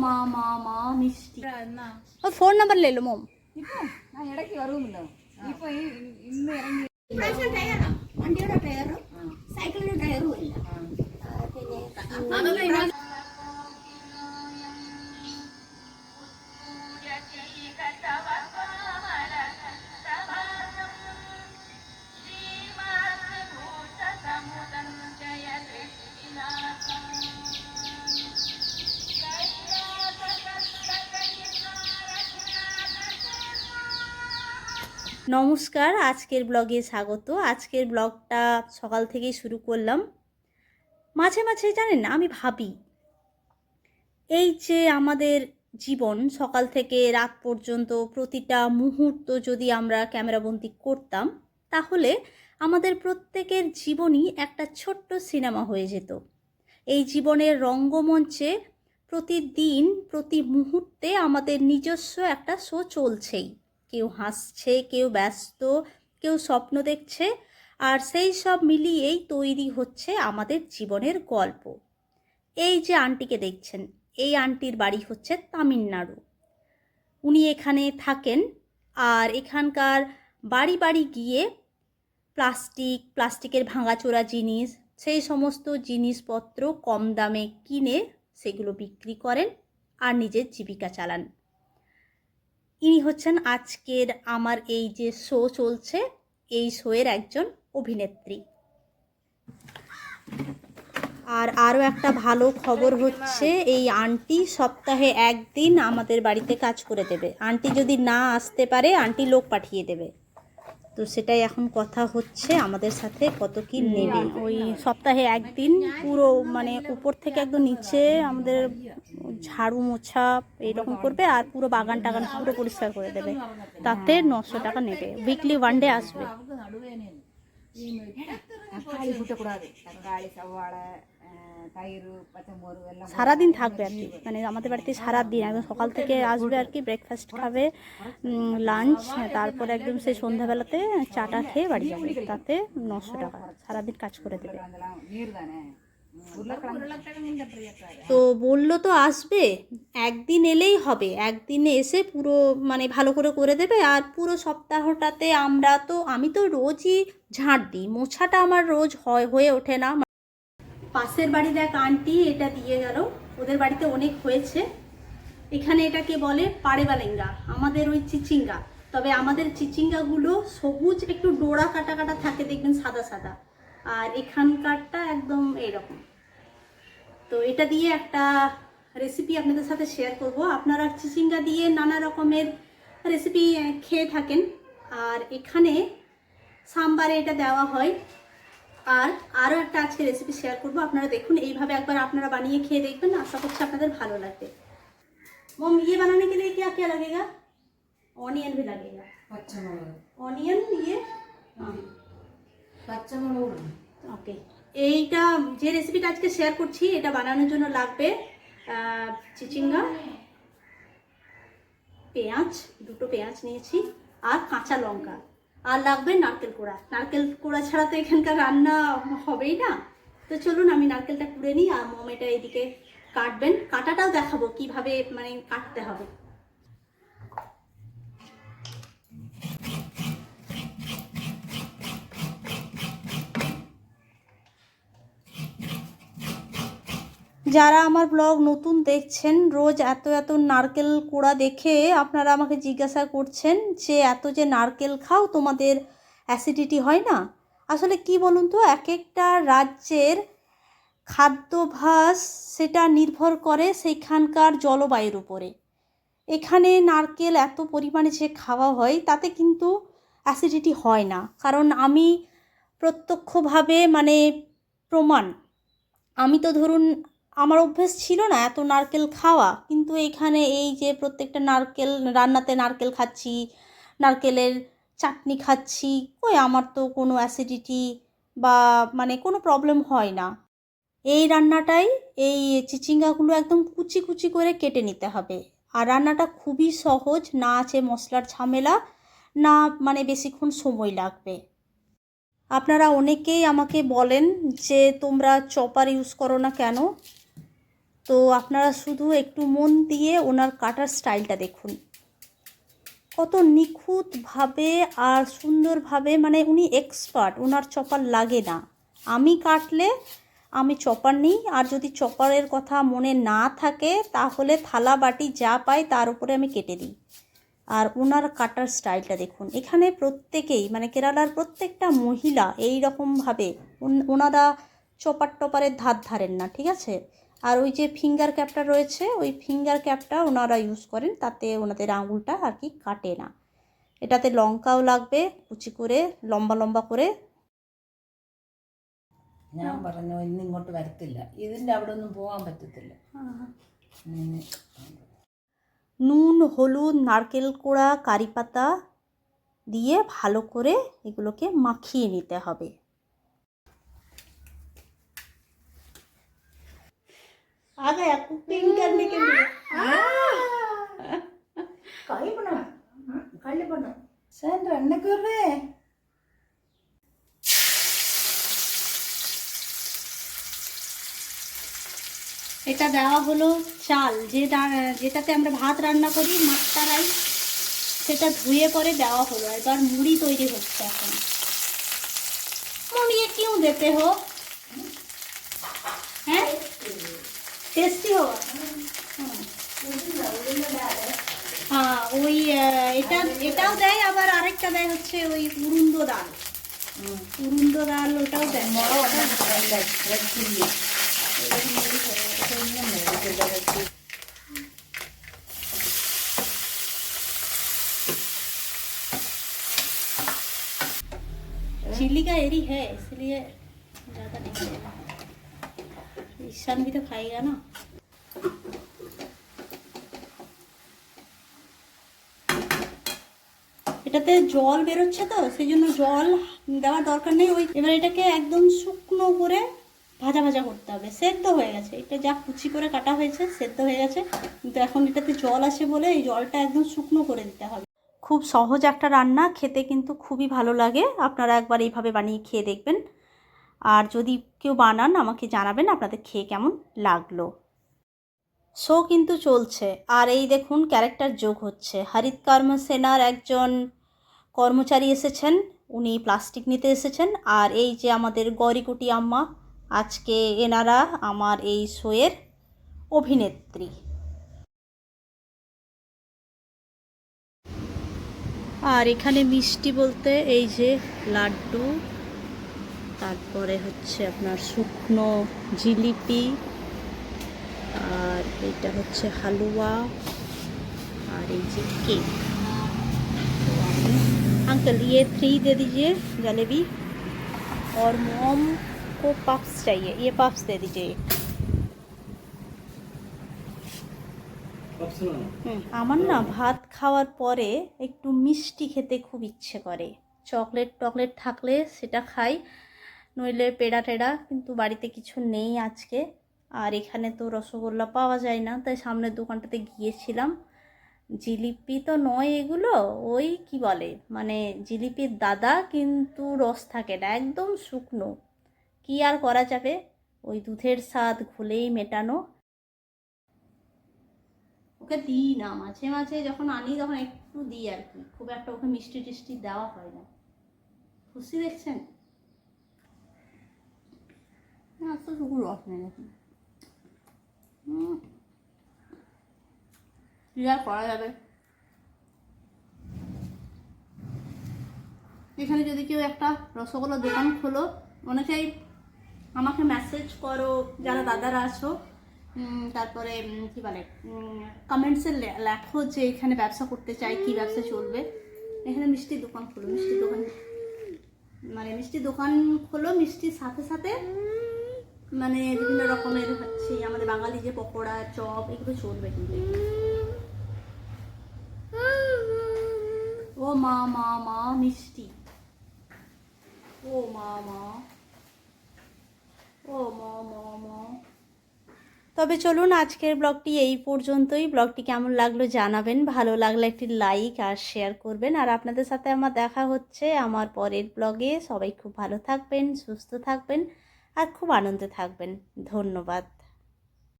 മാ മാ മാ മിഷ്ടി ഫോൺ നമ്പർ ले लो मोम ഇടയ്ക്ക് വരുമല്ലോ ഇപ്പൊ ഇന്ന് ഇറങ്ങി വണ്ടിയുടെ ടയറും സൈക്കിളിന്റെ ടയറും ഇല്ല. പിന്നെ নমস্কার, আজকের ব্লগে স্বাগত। আজকের ব্লগটা সকাল থেকেই শুরু করলাম। মাঝে মাঝে জানেন না, আমি ভাবি এই যে আমাদের জীবন সকাল থেকে রাত পর্যন্ত প্রতিটা মুহূর্ত যদি আমরা ক্যামেরাবন্দি করতাম, তাহলে আমাদের প্রত্যেকের জীবনই একটা ছোট্ট সিনেমা হয়ে যেত। এই জীবনের রঙ্গমঞ্চে প্রতিদিন প্রতি মুহূর্তে আমাদের নিজস্ব একটা শো চলছেই। কেউ হাসছে, কেউ ব্যস্ত, কেউ স্বপ্ন দেখছে, আর সেই সব মিলিয়েই তৈরি হচ্ছে আমাদের জীবনের গল্প। এই যে আন্টিকে দেখছেন, এই আন্টির বাড়ি হচ্ছে তামিলনাড়ু। উনি এখানে থাকেন, আর এখানকার বাড়ি বাড়ি গিয়ে প্লাস্টিকের ভাঙাচোরা জিনিস, সেই সমস্ত জিনিসপত্র কম দামে কিনে সেগুলো বিক্রি করেন আর নিজের জীবিকা চালান। ইনি হচ্ছেন আজকের আমার এই যে শো চলছে, এই শোয়ের একজন অভিনেত্রী। আর আরও একটা ভালো খবর হচ্ছে, এই আন্টি সপ্তাহে একদিন আমাদের বাড়িতে কাজ করে দেবে। আন্টি যদি না আসতে পারে, আন্টি লোক পাঠিয়ে দেবে। তো সেটাই এখন কথা হচ্ছে, আমাদের সাথে কত কি নেবে। ওই সপ্তাহে একদিন পুরো মানে উপর থেকে একদম নিচে আমাদের ঝাড়ু মোছা এইরকম করবে, আর পুরো বাগান টাগান পুরো পরিষ্কার করে দেবে। তাতে 900 টাকা নেবে। উইকলি 1 ডে আসবে। সারাদিন থাকবে আর কি, মানে আমাদের বাড়িতে সারাদিন একদম সকাল থেকে আসবে আর কি, ব্রেকফাস্ট খাবে, লাঞ্চ, তারপরে একদম সেই সন্ধ্যাবেলাতে চাটা খেয়ে বাড়ি যাবে। তাতে 900 টাকা, সারাদিন কাজ করে দেবে। তো বললো তো আসবে, একদিন এলেই হবে। একদিনে এসে পুরো মানে ভালো করে করে দেবে। আর পুরো সপ্তাহটাতে আমি তো রোজই ঝাড় দিই, মোছাটা আমার রোজ হয়ে ওঠে না। পাশের বাড়ির এক আন্টি এটা দিয়ে গেল, ওদের বাড়িতে অনেক হয়েছে। এখানে এটাকে বলে পাড়েবালেঙ্গা, আমাদের ওই চিচিঙ্গা। তবে আমাদের চিচিঙ্গাগুলো সবুজ, একটু ডোরা কাটা কাটা থাকে, দেখবেন সাদা সাদা, আর এখানকারটা একদম এইরকম। তো এটা দিয়ে একটা রেসিপি আপনাদের সাথে শেয়ার করব। আপনারা চিচিঙ্গা দিয়ে নানা রকমের রেসিপি খেয়ে থাকেন, আর এখানে সাম্বারে এটা দেওয়া হয়। আর আরও একটা আজকে রেসিপি শেয়ার করব, আপনারা দেখুন। এইভাবে একবার আপনারা বানিয়ে খেয়ে দেখবেন, আশা করছি আপনাদের ভালো লাগবে। मोम ये बनाने के लिए क्या क्या लगेगा? ऑनियन भी लगेगा, ऑनियन ये ওকে। এইটা যে রেসিপিটা আজকে শেয়ার করছি, এটা বানানোর জন্য লাগবে চিচিঙ্গা, পেঁয়াজ, 2টো পেঁয়াজ নিয়েছি, আর কাঁচা লঙ্কা, আর লাগবে নারকেল কোড়া। নারকেল কোড়া ছাড়া তো এখানকার রান্না হবেই না। তো চলুন আমি নারকেলটা কুড়ে নিই, আর মম এটা এদিকে কাটবেন। কাটাটাও দেখাবো কিভাবে মানে কাটতে হবে। যারা আমার ব্লগ নতুন দেখছেন, রোজ এত এত নারকেল কোড়া দেখে আপনারা আমাকে জিজ্ঞাসা করছেন যে এত যে নারকেল খাও, তোমাদের অ্যাসিডিটি হয় না? আসলে কি বলুন তো, এক একটা রাজ্যের খাদ্যাভ্যাস সেটা নির্ভর করে সেইখানকার জলবায়ুর উপরে। এখানে নারকেল এত পরিমাণে যে খাওয়া হয়, তাতে কিন্তু অ্যাসিডিটি হয় না। কারণ আমি প্রত্যক্ষভাবে মানে প্রমাণ, আমি তো ধরুন আমার অভ্যেস ছিল না এত নারকেল খাওয়া, কিন্তু এখানে এই যে প্রত্যেকটা নারকেল রান্নাতে নারকেল খাচ্ছি, নারকেলের চাটনি খাচ্ছি, ওই আমার তো কোনো অ্যাসিডিটি বা মানে কোনো প্রবলেম হয় না। এই রান্নাটাই, এই চিচিঙ্গাগুলো একদম কুচি কুচি করে কেটে নিতে হবে। আর রান্নাটা খুবই সহজ, না আছে মশলার ঝামেলা, না মানে বেশিক্ষণ সময় লাগবে। আপনারা অনেকেই আমাকে বলেন যে তোমরা চপার ইউজ করো না কেন? তো আপনারা শুধু একটু মন দিয়ে ওনার কাটার স্টাইলটা দেখুন, কত নিখুঁতভাবে আর সুন্দরভাবে, মানে উনি এক্সপার্ট, ওনার চপার লাগে না। আমি কাটলে আমি চপার নিই, আর যদি চপারের কথা মনে না থাকে তাহলে থালা বাটি যা পাই তার উপরে আমি কেটে দিই। আর ওনার কাটার স্টাইলটা দেখুন, এখানে প্রত্যেকেই মানে কেরালার প্রত্যেকটা মহিলা এই রকমভাবে ওনারা চপার টপারের ধার ধারেন না, ঠিক আছে। আর ওই যে ফিঙ্গার ক্যাপটা রয়েছে, ওই ফিঙ্গার ক্যাপটা ওনারা ইউজ করেন, তাতে ওনাদের আঙুলটা আর কি কাটে না। এটাতে লঙ্কাও লাগবে কুচি করে, লম্বা লম্বা করে। ഞാൻ പറഞ്ഞു ഇന്ന് ഇങ്ങോട്ട് വരത്തില്ല, ഇതിൻ്റെ അവിടെ ഒന്നും പോകാൻ പറ്റത്തില്ല. নুন, হলুদ, নারকেল কোড়া, কারি পাতা দিয়ে ভালো করে এগুলোকে মাখিয়ে নিতে হবে। आ गया कुकिंग करने के लिए। कढ़ी बना, कढ़ी बना। sen রান্না করবে? এটা দেওয়া হলো চাল, যেটাতে আমরা ভাত রান্না করি, মাট্টা রাইস, সেটা ধুয়ে পরে দেওয়া হলো। এবার মুড়ি তৈরি হচ্ছে এখন। মুড়ি क्यों देते हो? হ্যাঁ, টেস্টি হোক। হ্যাঁ, ওই এটাও দেয়, আবার আরেকটা দেয় হচ্ছে ওই উড়ুন্দ ডাল। উড়ুন্দ ডাল ওটাও দেয়। चिल्ली का एरी है इसलिए ज़्यादा नहीं खाएगा, ईशान भी तो खाएगा ना। এটাতে জল বেরোচ্ছে তো সেই জন্য জল দেওয়ার দরকার নেই। ওই এবার এটাকে একদম শুকনো করে ভাজা ভাজা করতে হবে। সেদ্ধ হয়ে গেছে, এটা যা কুচি করে কাটা হয়েছে সেদ্ধ হয়ে গেছে, কিন্তু এখন এটাতে জল আসে বলে এই জলটা একদম শুকনো করে দিতে হবে। খুব সহজ একটা রান্না, খেতে কিন্তু খুবই ভালো লাগে। আপনারা একবার এইভাবে বানিয়ে খেয়ে দেখবেন, আর যদি কেউ বানান আমাকে জানাবেন আপনাদের খেয়ে কেমন লাগলো। শো কিন্তু চলছে, আর এই দেখুন ক্যারেক্টার যোগ হচ্ছে। হরিত কর্ম সেনার একজন কর্মচারী এসেছেন, উনি প্লাস্টিক নিতে এসেছেন। আর এই যে আমাদের গৌরীকুটি আম্মা, আজকে এনারা আমার এই শোয়ের অভিনেত্রী। আর এখানে মিষ্টি বলতে এই যে লাড্ডু, তারপরে হচ্ছে আপনার শুকনো জিলিপি, আর এটা হচ্ছে হালুয়া, আর এই যে কেক। अंकल ये 3 दे दीजिए जलेबी, और मोम को पफ्स चाहिए, ये पफ्स दे दीजिए। আমার না ভাত খাওয়ার পরে একটু মিষ্টি খেতে খুব ইচ্ছে করে। চকলেট থাকলে সেটা খাই, নইলে পেড়া টেড়া, কিন্তু বাড়িতে কিছু নেই আজকে। আর এখানে তো রসগোল্লা পাওয়া যায় না, তাই সামনের দোকানটাতে গিয়েছিলাম। জিলিপি তো নয় এগুলো, ওই কি বলে মানে জিলিপির দাদা, কিন্তু রস থাকে না, একদম শুকনো। কি আর করা যাবে, ওই দুধের স্বাদ ঘুলেই মেটানো। ওকে দিই না, মাঝে মাঝে যখন আনি তখন একটু দিই আর কি, খুব একটা ওকে মিষ্টি টিষ্টি দেওয়া হয় না। খুশি দেখছেন না, তো শুধু রস নেই দেখুন। কি আর করা যাবে। এখানে যদি কেউ একটা রসগোল্লার দোকান খোলো, অনেকেই আমাকে মেসেজ করো যারা দাদারা আছো, তারপরে কি বলে কমেন্টসে লেখো যে এখানে ব্যবসা করতে চাই, কি ব্যবসা চলবে। এখানে মিষ্টির দোকান খোলো, মিষ্টির দোকান খোলো, মিষ্টির সাথে সাথে মানে বিভিন্ন রকমের হচ্ছে আমাদের বাঙালি যে পকোড়া, চপ, এগুলো চলবে কিন্তু। ও মা মা মা মিষ্টি, ও মা মা, ও মা মা মা। তবে চলুন আজকের ব্লগটি এই পর্যন্তই। ব্লগটি কেমন লাগলো জানাবেন, ভালো লাগলে একটি লাইক আর শেয়ার করবেন। আর আপনাদের সাথে আমার দেখা হচ্ছে আমার পরের ব্লগে। সবাই খুব ভালো থাকবেন, সুস্থ থাকবেন, আর খুব আনন্দে থাকবেন। ধন্যবাদ।